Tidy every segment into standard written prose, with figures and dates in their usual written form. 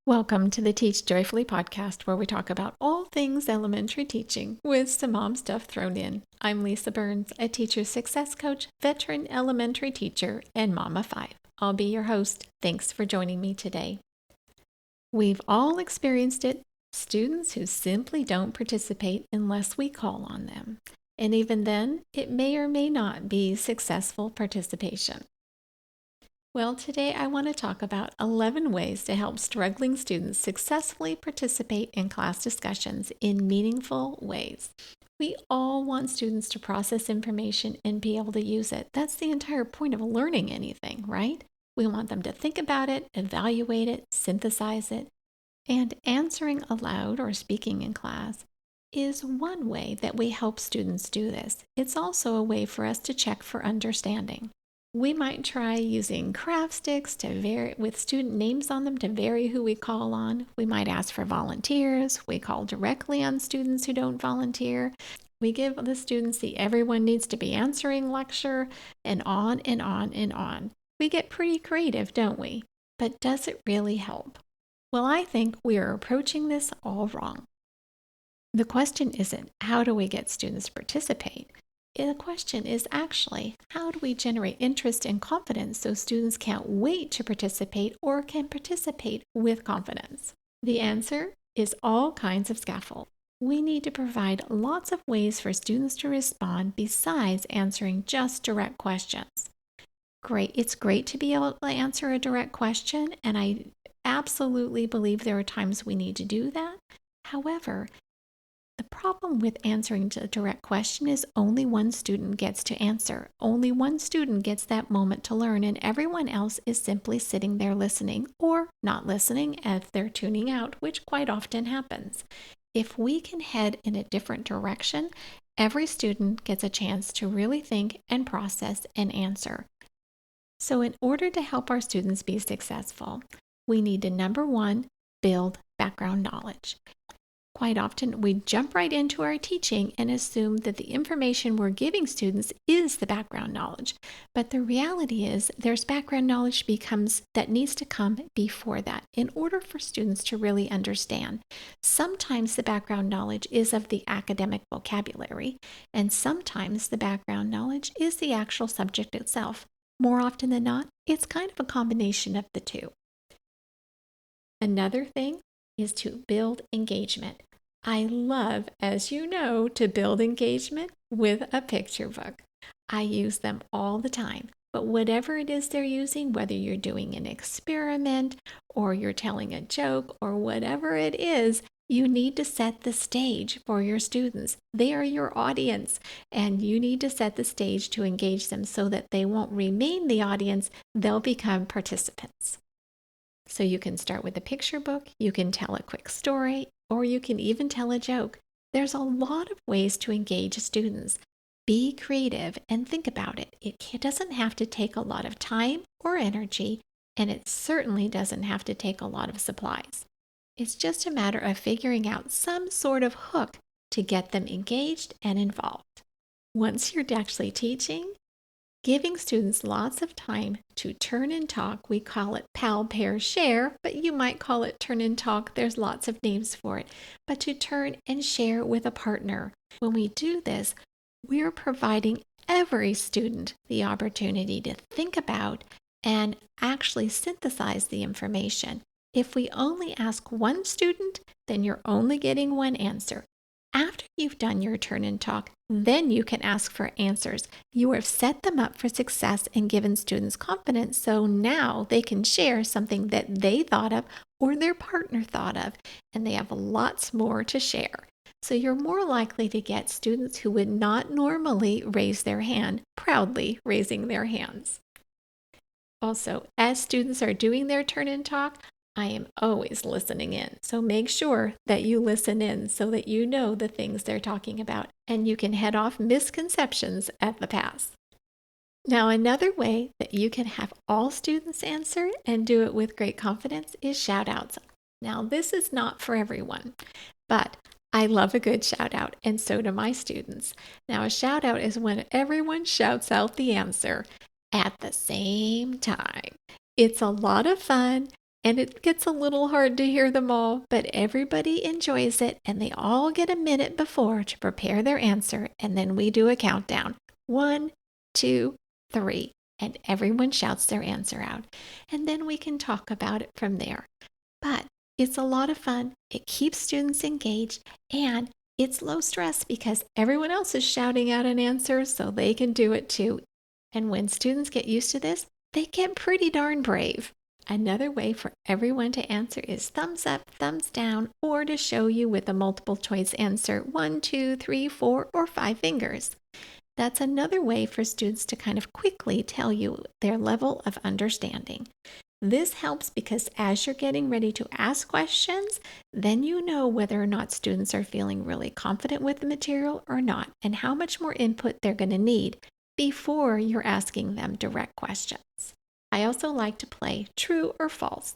Welcome to the Teach Joyfully podcast, where we talk about all things elementary teaching with some mom stuff thrown in. I'm Lisa Burns, a teacher success coach, veteran elementary teacher, and mom of 5. I'll be your host. Thanks for joining me today. We've all experienced it, students who simply don't participate unless we call on them. And even then, it may or may not be successful participation. Well, today I want to talk about 11 ways to help struggling students successfully participate in class discussions in meaningful ways. We all want students to process information and be able to use it. That's the entire point of learning anything, right? We want them to think about it, evaluate it, synthesize it. And answering aloud or speaking in class is one way that we help students do this. It's also a way for us to check for understanding. We might try using craft sticks to vary with student names on them to vary who we call on. We might ask for volunteers. We call directly on students who don't volunteer. We give the students the everyone needs to be answering lecture, and on and on and on. We get pretty creative, don't we? But does it really help? Well, I think we are approaching this all wrong. The question isn't how do we get students to participate? The question is actually, how do we generate interest and confidence so students can't wait to participate or can participate with confidence? The answer is all kinds of scaffold. We need to provide lots of ways for students to respond besides answering just direct questions. Great. It's great to be able to answer a direct question, and I absolutely believe there are times we need to do that. However, the problem with answering a direct question is only one student gets to answer. Only one student gets that moment to learn, and everyone else is simply sitting there listening or not listening if they're tuning out, which quite often happens. If we can head in a different direction, every student gets a chance to really think and process and answer. So in order to help our students be successful, we need to, number one, build background knowledge. Quite often, we jump right into our teaching and assume that the information we're giving students is the background knowledge. But the reality is there's background knowledge that needs to come before that in order for students to really understand. Sometimes the background knowledge is of the academic vocabulary, and sometimes the background knowledge is the actual subject itself. More often than not, it's kind of a combination of the two. Another thing is to build engagement. I love, as you know, to build engagement with a picture book. I use them all the time. But whatever it is they're using, whether you're doing an experiment or you're telling a joke or whatever it is, you need to set the stage for your students. They are your audience, and you need to set the stage to engage them so that they won't remain the audience, they'll become participants. So you can start with a picture book, you can tell a quick story, or you can even tell a joke. There's a lot of ways to engage students. Be creative and think about it. It doesn't have to take a lot of time or energy, and it certainly doesn't have to take a lot of supplies. It's just a matter of figuring out some sort of hook to get them engaged and involved. Once you're actually teaching, giving students lots of time to turn and talk. We call it pal, pair, share, but you might call it turn and talk. There's lots of names for it. But to turn and share with a partner. When we do this, we're providing every student the opportunity to think about and actually synthesize the information. If we only ask one student, then you're only getting one answer. After you've done your turn and talk, then you can ask for answers. You have set them up for success and given students confidence, so now they can share something that they thought of or their partner thought of, and they have lots more to share. So you're more likely to get students who would not normally raise their hand, proudly raising their hands. Also, as students are doing their turn and talk, I am always listening in. So make sure that you listen in so that you know the things they're talking about and you can head off misconceptions at the pass. Now, another way that you can have all students answer and do it with great confidence is shout outs. Now, this is not for everyone, but I love a good shout out, and so do my students. Now, a shout out is when everyone shouts out the answer at the same time. It's a lot of fun. And it gets a little hard to hear them all, but everybody enjoys it and they all get a minute before to prepare their answer. And then we do a countdown. 1, 2, 3. And everyone shouts their answer out. And then we can talk about it from there. But it's a lot of fun. It keeps students engaged and it's low stress because everyone else is shouting out an answer so they can do it too. And when students get used to this, they get pretty darn brave. Another way for everyone to answer is thumbs up, thumbs down, or to show you with a multiple choice answer 1, 2, 3, 4, or 5 fingers. That's another way for students to kind of quickly tell you their level of understanding. This helps because as you're getting ready to ask questions, then you know whether or not students are feeling really confident with the material or not, and how much more input they're going to need before you're asking them direct questions. I also like to play true or false.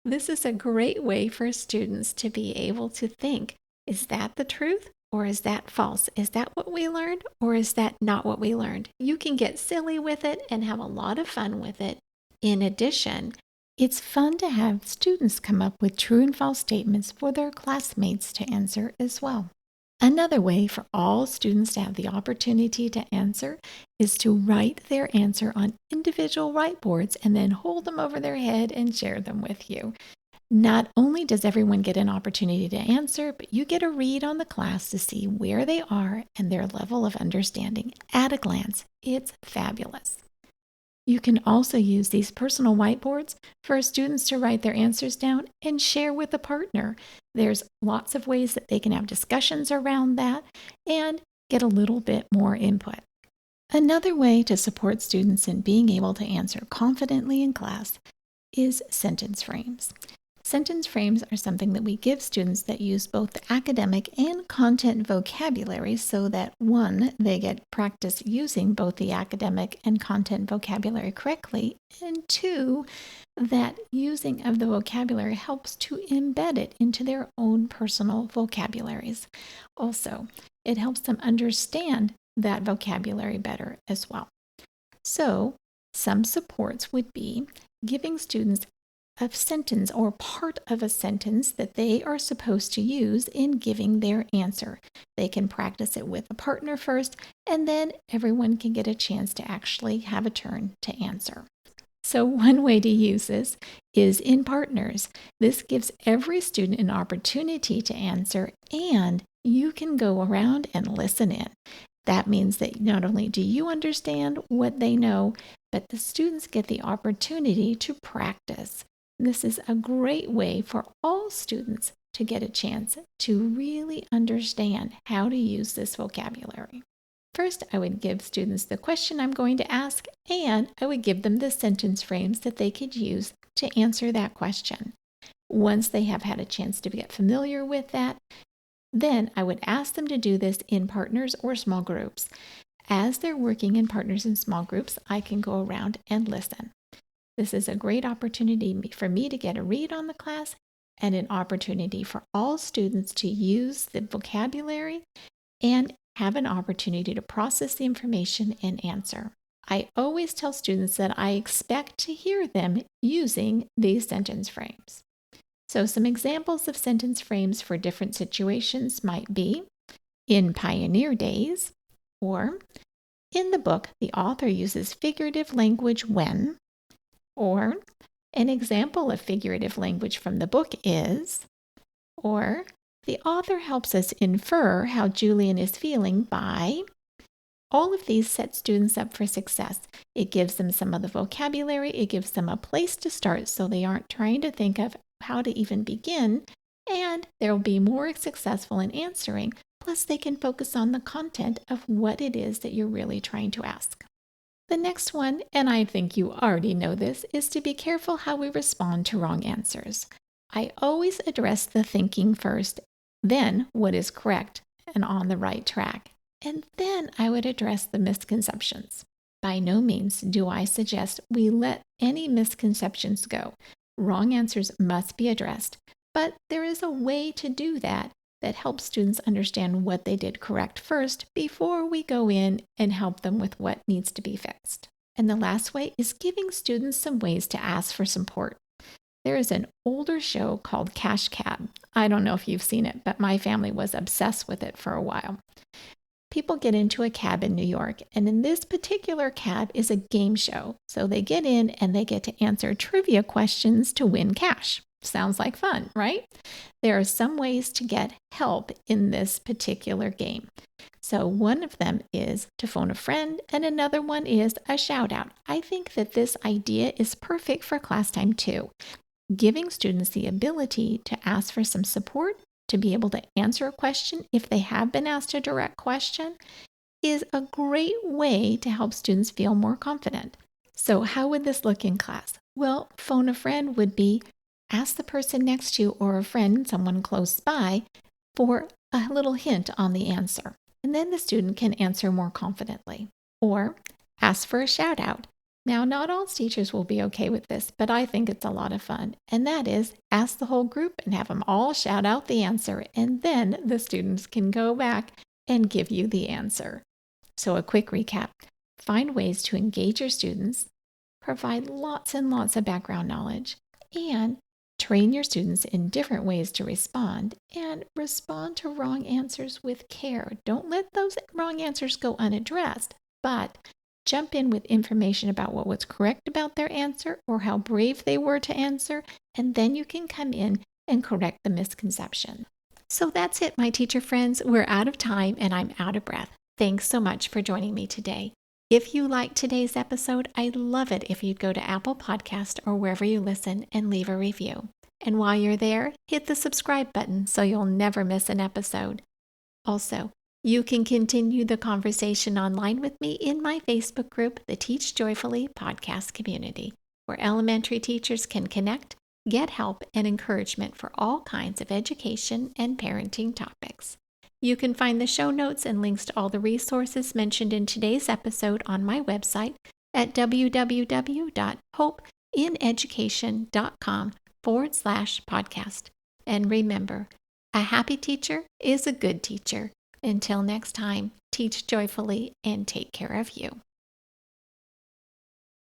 This is a great way for students to be able to think, is that the truth or is that false? Is that what we learned or is that not what we learned? You can get silly with it and have a lot of fun with it. In addition, it's fun to have students come up with true and false statements for their classmates to answer as well. Another way for all students to have the opportunity to answer is to write their answer on individual whiteboards and then hold them over their head and share them with you. Not only does everyone get an opportunity to answer, but you get a read on the class to see where they are and their level of understanding at a glance. It's fabulous. You can also use these personal whiteboards for students to write their answers down and share with a partner. There's lots of ways that they can have discussions around that and get a little bit more input. Another way to support students in being able to answer confidently in class is sentence frames. Sentence frames are something that we give students that use both the academic and content vocabulary so that 1, they get practice using both the academic and content vocabulary correctly, and 2, that using of the vocabulary helps to embed it into their own personal vocabularies. Also, it helps them understand that vocabulary better as well. So, some supports would be giving students a sentence or part of a sentence that they are supposed to use in giving their answer. They can practice it with a partner first, and then everyone can get a chance to actually have a turn to answer. So one way to use this is in partners. This gives every student an opportunity to answer, and you can go around and listen in. That means that not only do you understand what they know, but the students get the opportunity to practice. This is a great way for all students to get a chance to really understand how to use this vocabulary. First, I would give students the question I'm going to ask, and I would give them the sentence frames that they could use to answer that question. Once they have had a chance to get familiar with that, then I would ask them to do this in partners or small groups. As they're working in partners and small groups, I can go around and listen. This is a great opportunity for me to get a read on the class and an opportunity for all students to use the vocabulary and have an opportunity to process the information and answer. I always tell students that I expect to hear them using these sentence frames. So some examples of sentence frames for different situations might be in Pioneer Days, or in the book, the author uses figurative language when, or an example of figurative language from the book is, or the author helps us infer how Julian is feeling by. All of these set students up for success. It gives them some of the vocabulary, it gives them a place to start so they aren't trying to think of how to even begin, and they'll be more successful in answering. Plus, they can focus on the content of what it is that you're really trying to ask. The next one, and I think you already know this, is to be careful how we respond to wrong answers. I always address the thinking first, then what is correct and on the right track, and then I would address the misconceptions. By no means do I suggest we let any misconceptions go. Wrong answers must be addressed, but there is a way to do that helps students understand what they did correct first before we go in and help them with what needs to be fixed. And the last way is giving students some ways to ask for support. There is an older show called Cash Cab. I don't know if you've seen it, but my family was obsessed with it for a while. People get into a cab in New York, and in this particular cab is a game show. So they get in and they get to answer trivia questions to win cash. Sounds like fun, right? There are some ways to get help in this particular game. So one of them is to phone a friend, and another one is a shout out. I think that this idea is perfect for class time too. Giving students the ability to ask for some support, to be able to answer a question if they have been asked a direct question, is a great way to help students feel more confident. So how would this look in class? Well, phone a friend would be ask the person next to you or a friend, someone close by, for a little hint on the answer. And then the student can answer more confidently. Or ask for a shout out. Now, not all teachers will be okay with this, but I think it's a lot of fun. And that is ask the whole group and have them all shout out the answer. And then the students can go back and give you the answer. So a quick recap. Find ways to engage your students, provide lots and lots of background knowledge, and train your students in different ways to respond, and respond to wrong answers with care. Don't let those wrong answers go unaddressed, but jump in with information about what was correct about their answer or how brave they were to answer, and then you can come in and correct the misconception. So that's it, my teacher friends. We're out of time and I'm out of breath. Thanks so much for joining me today. If you liked today's episode, I'd love it if you'd go to Apple Podcast or wherever you listen and leave a review. And while you're there, hit the subscribe button so you'll never miss an episode. Also, you can continue the conversation online with me in my Facebook group, the Teach Joyfully Podcast Community, where elementary teachers can connect, get help, and encouragement for all kinds of education and parenting topics. You can find the show notes and links to all the resources mentioned in today's episode on my website at www.hopeineducation.com/podcast. And remember, a happy teacher is a good teacher. Until next time, teach joyfully and take care of you.